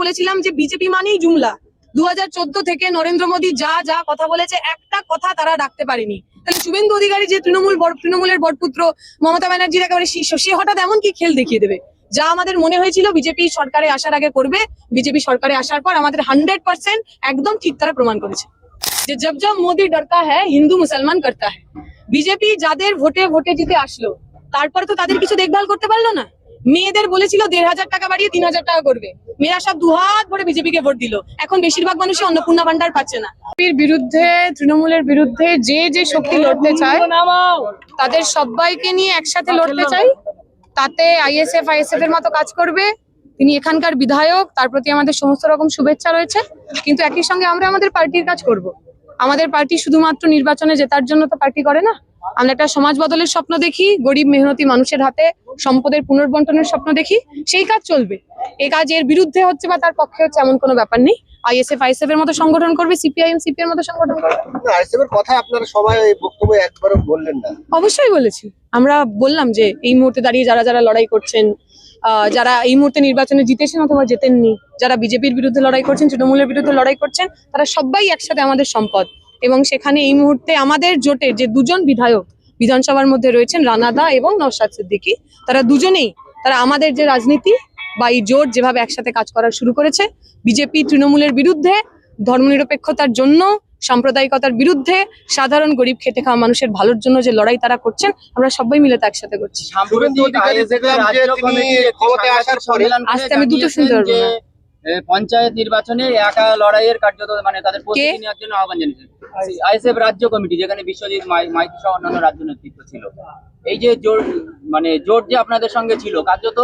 বলেছিলাম যে বিজেপি মানেই জুমলা। 2014 থেকে নরেন্দ্র মোদী যা যা কথা বলেছে একটা কথা তারা রাখতে পারেনি। তাহলে শুভেন্দু অধিকারী যে তৃণমূলের বরপুত্র, মমতা ব্যানার্জির একেবারে শীর্ষ, সে হঠাৎ এমন কি খেল দেখিয়ে দেবে? যা আমাদের মনে হয়েছিল বিজেপি সরকারে আসার আগে করবে, বিজেপি সরকারে আসার পর আমাদের 100% একদম ঠিক তারা প্রমাণ করেছে যে জব জব মোদী ডরতা হ্যায় হিন্দু মুসলমান করতা হ্যায়। বিজেপি যাদের ভোটে জিতে আসলো, তারপরে তো তাদের কিছু দেখভাল করতে পারলো না। মেয়েদের বলেছিল 1,500 টাকা বাড়িয়ে 3,000 টাকা করবে, মেয়েরা সব দুহাত ভরে বিজেপিকে ভোট দিল। এখন বেশিরভাগ মানুষই অন্নপূর্ণা ভান্ডার পাচ্ছে না। বিজেপির বিরুদ্ধে, তৃণমূলের বিরুদ্ধে যে শক্তি লড়তে চায় তাদের সবাইকে নিয়ে একসাথে লড়তে চাই। তাতে আইএসএফ এর মতো কাজ করবে। তিনি এখানকার বিধায়ক, তার প্রতি আমাদের সমস্ত রকম শুভেচ্ছা রয়েছে। কিন্তু একই সঙ্গে আমরা আমাদের পার্টির কাজ করব। আমাদের পার্টি শুধুমাত্র নির্বাচনে জেতার জন্য তো পার্টি করে না, আমরা একটা সমাজ বদলের স্বপ্ন দেখি, গরিব মেহনতি মানুষের হাতে সম্পদের পুনর্বন্টনের স্বপ্ন দেখি। সেই কাজ চলবে। এই কাজ এর বিরুদ্ধে হচ্ছে বা তার পক্ষে হচ্ছে এমন কোনো ব্যাপার নেই। আইএসএফ এর মতো সংগঠন করবে, সিপিআইএম এর মতো সংগঠন করবে। আইএসএফ এর কথা আপনারা সবাই এই বক্তব্যে একবারও বললেন না। অবশ্যই বলেছি। আমরা বললাম যে এই মুহূর্তে দাঁড়িয়ে যারা লড়াই করছেন, যারা এই মুহূর্তে নির্বাচনে জিতেছেন অথবা জেতেননি, যারা বিজেপির বিরুদ্ধে লড়াই করছেন, তৃণমূলের বিরুদ্ধে লড়াই করছেন, তারা সবাই একসাথে আমাদের সম্পদ। এবং সেখানে এই মুহূর্তে আমাদের জোটের যে দুজন বিধায়ক বিধানসভার মধ্যে রয়েছেন, রানাদা এবং নওশাদ সিদ্দিকী, তারা দুজনেই আমাদের যে রাজনীতি বা এই জোট যেভাবে একসাথে কাজ করা শুরু করেছে, বিজেপি তৃণমূলের বিরুদ্ধে, ধর্মনিরপেক্ষতার জন্য, সাম্প্রদায়িকতার বিরুদ্ধে, সাধারণ গরিব খেটে খাওয়া মানুষের ভালোর জন্য যে লড়াই তারা করছেন, আমরা সবাই মিলে তা একসাথে করছি। আজকে আমি দুটো শুনতে পারবো না। পঞ্চায়েত নির্বাচনে একা লড়াইয়ের কার্যত মানে তাদের প্রস্তুতি নেওয়ার জন্য আহ্বান জানিয়েছে আইএসএফ রাজ্য কমিটি, যেখানে বিশ্বজিৎ মাইতি সহ অন্যান্য রাজ্য নেতৃত্ব ছিল। এই যে জোট যে আপনাদের সঙ্গে ছিল, কার্যত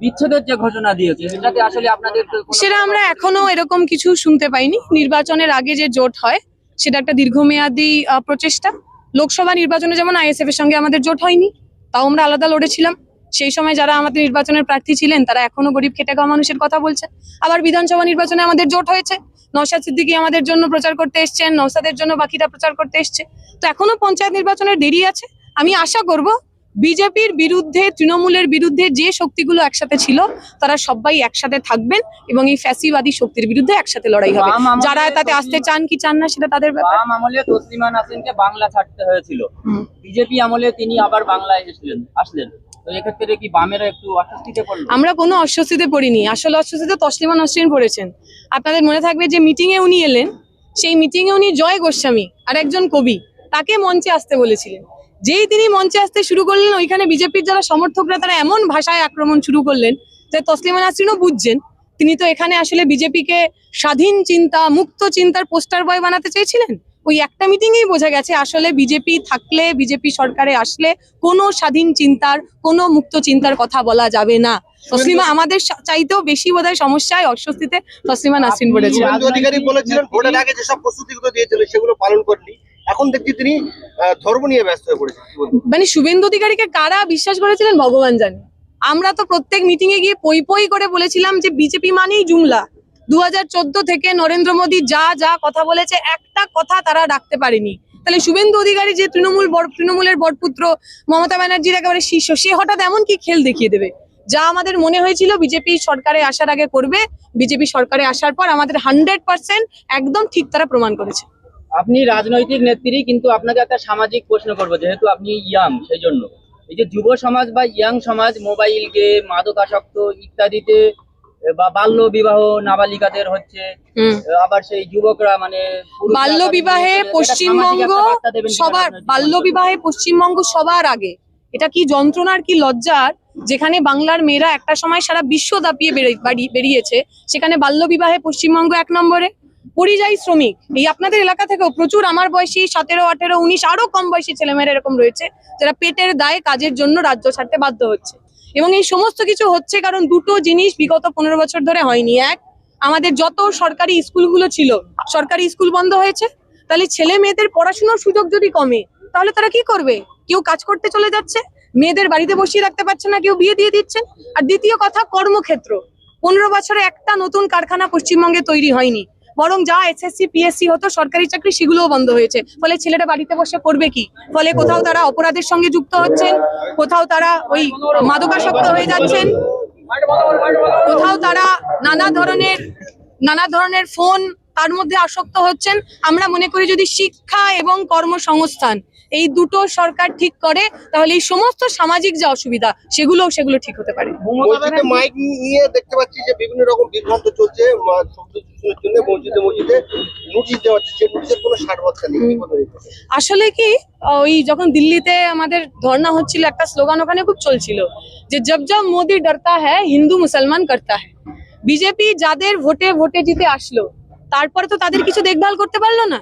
বিচ্ছেদের যে ঘোষণা দিয়েছে, সেটাতে আসলে আপনাদের সেটা আমরা এখনো এরকম কিছু শুনতে পাইনি। নির্বাচনের আগে যে জোট হয় সেটা একটা দীর্ঘমেয়াদী প্রচেষ্টা। লোকসভা নির্বাচনে যেমন আইএসএফ এর সঙ্গে আমাদের জোট হয়নি, তাও আমরা আলাদা লড়েছিলাম। সেই সময় যারা আমাদের নির্বাচনের প্রার্থী ছিলেন তারা এখনো গরিব খেটে খাওয়া মানুষের কথা বলছেন। আবার বিধানসভা নির্বাচনে আমাদের জোট হয়েছে, নওশাদ সিদ্দিকী আমাদের জন্য প্রচার করতে এসছেন, নওশাদের জন্য বাকিরা প্রচার করতে এসছে। তো এখনো পঞ্চায়েত নির্বাচনের দেরি আছে। আমি আশা করব বিজেপির বিরুদ্ধে, তৃণমূলের বিরুদ্ধে যে শক্তিগুলো একসাথে ছিল তারা সবাই একসাথে থাকবেন এবং এই ফ্যাসিবাদী শক্তির বিরুদ্ধে একসাথে লড়াই হবে। যারা তাতে আসতে চান কি চান না সেটা তাদের ব্যাপার। বাম আমলে তসলিমা নাসরিনকে বাংলা ছাড়তে হয়েছিল, বিজেপি আমলে তিনি আবার বাংলায় আসলেন। তো এক্ষেত্রে কি বামেরা একটু অস্বস্তিতে পড়লেন? আমরা কোনো অস্বস্তিতে পড়িনি। আসলে অস্বস্তিতে তসলিমা নাসরিন পড়েছেন। আপনাদের মনে থাকবে যে মিটিং এ উনি এলেন, সেই মিটিং এ উনি জয় গোস্বামী আর একজন কবি তাকে মঞ্চে আসতে বলেছিলেন। যেই তিনি মঞ্চে আসতে শুরু করলেন, ওইখানে বিজেপির যারা সমর্থকরা তারা এমন ভাষায় আক্রমণ শুরু করলেন যে তসলিমা নাসরিনও বুঝছেন তিনি তো এখানে আসলে বিজেপিকে স্বাধীন চিন্তা, মুক্ত চিন্তার পোস্টার বয় বানাতে চেয়েছিলেন। ওই একটা মিটিং এই বোঝা গেছে আসলে বিজেপি থাকলে, বিজেপি সরকারে আসলে কোনো স্বাধীন চিন্তার, কোনো মুক্ত চিন্তার কথা বলা যাবে না। তসলিমা আমাদের চাইতেও বেশি বোধহয় সমস্যায়, অস্বস্তিতে তসলিমা নাসরিন পড়েছে। অধিকারী বলেছিলেন ভোটের আগে যেসব প্রস্তুতিগুলো দিয়েছিল সেগুলো পালন করলি, এখন দেখছি তিনি ধর্ম নিয়ে ব্যস্ত হয়ে পড়েছেন। মানে শুভেন্দু অধিকারীকে কারা বিশ্বাস করেছিলেন ভগবান জানে। আমরা তো প্রত্যেক মিটিং এ গিয়ে পই করে বলেছিলাম যে বিজেপি মানেই জুমলা। 2014 থেকে নরেন্দ্র মোদী যা কথা বলেছে একটা কথা তারা রাখতে পারেনি। তাহলে শুভেন্দু অধিকারী যে তৃণমূলের বরপুত্র, মমতা ব্যানার্জির একেবারে শীর্ষ, সে হঠাৎ এমন কি খেল দেখিয়ে দেবে? যা আমাদের মনে হয়েছিল বিজেপি সরকারে আসার আগে করবে, বিজেপি সরকারে আসার পর আমাদের 100% একদম ঠিক তারা প্রমাণ করেছে। আপনি রাজনৈতিক নেত্রী, কিন্তু আপনাকে একটা সামাজিক প্রশ্ন করবো, যেহেতু আপনি ইয়াং, সেই জন্য এই যে যুব সমাজ বা ইয়াং সমাজ মোবাইল গেম, মাদকাসক্ত ইত্যাদিতে বা বাল্য বিবাহ নাবালিকাদের হচ্ছে, আবার সেই যুবকরা মানে বাল্য বিবাহে পশ্চিমবঙ্গ সবার আগে। এটা কি যন্ত্রণার, কি লজ্জার, যেখানে বাংলার মেয়েরা একটা সময় সারা বিশ্ব দাপিয়ে বেরিয়েছে, সেখানে বাল্য বিবাহে পশ্চিমবঙ্গ 1 নম্বরে। পরিযায়ী শ্রমিক, এই আপনাদের এলাকা থেকেও প্রচুর আমার বয়সী 17, 18, 19 আরো কম বয়সী ছেলেমেয়েরা এরকম রয়েছে যারা পেটের দায়ে কাজের জন্য রাজ্য ছাড়তে বাধ্য হচ্ছে। এবং এই সমস্ত কিছু হচ্ছে কারণ দুটো জিনিস বিগত 15 বছর ধরে হয়নি। এক, আমাদের যত সরকারি স্কুলগুলো ছিল, সরকারি স্কুল বন্ধ হয়েছে। তাহলে ছেলে মেয়েদের পড়াশোনার সুযোগ যদি কমে তাহলে তারা কি করবে? কেউ কাজ করতে চলে যাচ্ছে, মেয়েদের বাড়িতে বসিয়ে রাখতে পারছে না, কেউ বিয়ে দিয়ে দিচ্ছেন। আর দ্বিতীয় কথা, কর্মক্ষেত্র। 15 বছরে একটা নতুন কারখানা পশ্চিমবঙ্গে তৈরি হয়নি, বরং যা এসএসসি পিএসসি হতো সরকারি চাকরি সেগুলোও বন্ধ হয়েছে। ফলে ছেলেরা বাড়িতে বসে করবে কি? ফলে কোথাও তারা অপরাধের সঙ্গে যুক্ত হচ্ছেন, কোথাও তারা ওই মাদকাসক্ত হয়ে যাচ্ছেন, কোথাও তারা নানা ধরনের ফোন তার মধ্যে আসক্ত হচ্ছেন। আমরা মনে করি যদি শিক্ষা এবং কর্মসংস্থান এই দুটো সরকার ঠিক করে তাহলে এই সমস্ত সামাজিক যে অসুবিধা সেগুলো ঠিক হতে পারে। মসজিদে মাইক নিয়ে দেখতে পাচ্ছি যে বিভিন্ন রকম বিভ্রান্ত চলছে, শব্দ দূষণের জন্য মসজিদে নোটিশ দেওয়া হচ্ছে, যে নোটিশের কোনো সারবত্তা নেই। কি বলবেন? আসলে কি ওই যখন দিল্লিতে আমাদের ধর্ণা হচ্ছিল একটা স্লোগান ওখানে খুব চলছিল যে জব জব মোদি ডরতা হ্যায় হিন্দু মুসলমান করতা হ্যায়। বিজেপি যাদের ভোটে জিতে আসলো তারপরে তো তাদের কিছু দেখভাল করতে পারলো না।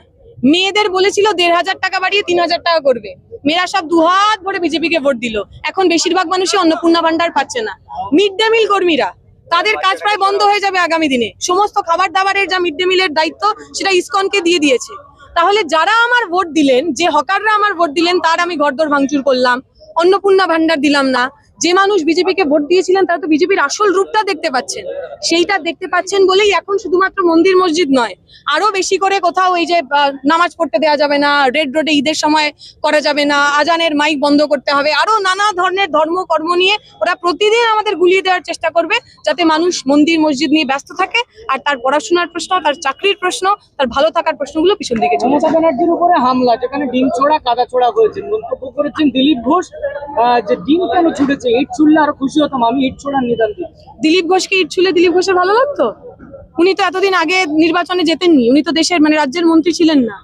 মেয়েদের বলেছিল ১৫০০ টাকা বাড়িয়ে ৩০০০ টাকা করবে, মেয়েরা সব দুহাত ভরে বিজেপি কে ভোট দিল। এখন বেশিরভাগ মানুষই অন্নপূর্ণা ভান্ডার পাচ্ছে না। মিড ডে মিল কর্মীরা তাদের কাজ প্রায় বন্ধ হয়ে যাবে আগামী দিনে। সমস্ত খাবার দাবারের যা মিড ডে মিলের দায়িত্ব সেটা ইসকনকে দিয়ে দিয়েছে। তাহলে যারা আমার ভোট দিলেন, যে হকাররা আমার ভোট দিলেন, তার আমি ঘরদোর ভাঙচুর করলাম, অন্নপূর্ণা ভান্ডার দিলাম না। যে মানুষ বিজেপিকে ভোট দিয়েছিলেন তারা তো বিজেপির আসল রূপটা দেখতে পাচ্ছেন। সেইটা দেখতে পাচ্ছেন বলেই এখন শুধুমাত্র মন্দির মসজিদ নয়, আরো বেশি করে কোথাও এই যে নামাজ পড়তে দেওয়া যাবে না, রেড রোডে ঈদের সময় করা যাবে না, আজানের মাইক বন্ধ করতে হবে, আরো নানা ধরনের ধর্ম কর্ম নিয়ে ওরা প্রতিদিন আমাদের গুলিয়ে দেওয়ার চেষ্টা করবে, যাতে মানুষ মন্দির মসজিদ নিয়ে ব্যস্ত থাকে আর তার পড়াশোনার প্রশ্ন, তার চাকরির প্রশ্ন, তার ভালো থাকার প্রশ্নগুলো পিছন দিকে চলে যায়। মমতা ব্যানার্জির উপরে হামলা, যেখানে ডিম ছোড়া কাদা ছোড়া হয়েছে, মন্তব্য করেছেন দিলীপ ঘোষ যে ডিম কেন ছুটেছে, ইট ছুড়লে আরো খুশি হতাম, আমি ইট ছোড়ার নিদান দিই। দিলীপ ঘোষকে ইট ছুলে দিলীপ ঘোষের ভালো লাগতো? উনি তো এতদিন আগে নির্বাচনে জেতেননি, উনি তো দেশের রাজ্যের মন্ত্রী ছিলেন না,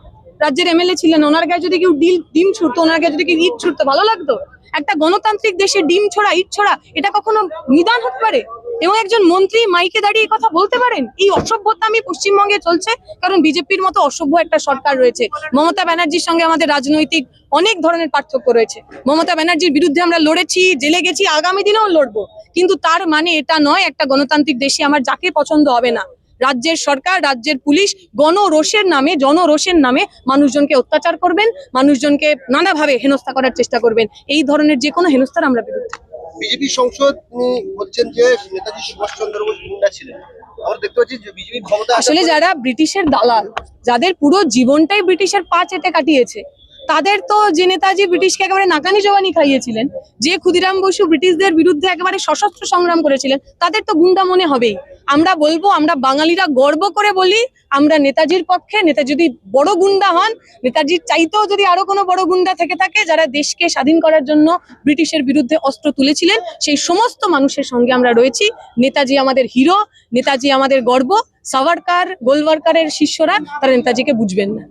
রাজ্যের এমএলএ ছিলেন। ওনার গায়ে যদি কেউ ডিম ছুড়তো, ওনার গায়ে যদি কেউ ইট ছুড়তো, ভালো লাগতো? একটা গণতান্ত্রিক দেশে ডিম ছোড়া, ইট ছোড়া এটা কখনো নিদান হতে পারে? এবং একজন মন্ত্রী মাইকে দাঁড়িয়ে কথা বলতে পারেন? এই অসভ্যতা আমি পশ্চিমবঙ্গে চলছে কারণ বিজেপির মতো অসভ্য একটা সরকার রয়েছে। মমতা ব্যানার্জির সঙ্গে আমাদের রাজনৈতিক অনেক ধরনের পার্থক্য রয়েছে। মমতা ব্যানার্জির বিরুদ্ধে আমরা লড়েছি, জেলে গেছি, আগামী দিনেও লড়বো, কিন্তু তার মানে এটা নয় একটা গণতান্ত্রিক দেশে আমার যাকে পছন্দ হবে না, রাজ্যের সরকার, রাজ্যের পুলিশ জনরোষের নামে মানুষজনকে অত্যাচার করবেন, মানুষজনকে নানাভাবে হেনস্থা করার চেষ্টা করবেন। এই ধরনের যে কোনো হেনস্থার আমরা বিরুদ্ধে। বিজেপি সংসদ বলছেন যে নেতাজি সুভাষচন্দ্র বোস গুন্ডা ছিলেন। আমরা দেখতে পাচ্ছি যে বিজেপি ক্ষমতা আসলে যারা ব্রিটিশের দালাল, যাদের পুরো জীবনটাই ব্রিটিশের পা চেটে কাটিয়েছে, তাদের তো যে নেতাজি ব্রিটিশকে একেবারে নাকানি জবানি খাইয়েছিলেন, যে ক্ষুদিরাম বসু ব্রিটিশদের বিরুদ্ধে একেবারে সশস্ত্র সংগ্রাম করেছিলেন, তাদের তো গুন্ডা মনে হবেই। আমরা বলবো, আমরা বাঙালিরা গর্ব করে বলি আমরা নেতাজির পক্ষে। নেতা যদি বড় গুন্ডা হন, নেতাজির চাইতেও যদি আরো কোনো বড় গুন্ডা থেকে থাকে যারা দেশকে স্বাধীন করার জন্য ব্রিটিশের বিরুদ্ধে অস্ত্র তুলেছিলেন, সেই সমস্ত মানুষের সঙ্গে আমরা রয়েছি। নেতাজি আমাদের হিরো, নেতাজি আমাদের গর্ব। সাভারকার, গোলওয়ার্কারের শিষ্যরা তারা নেতাজিকে বুঝবেন না।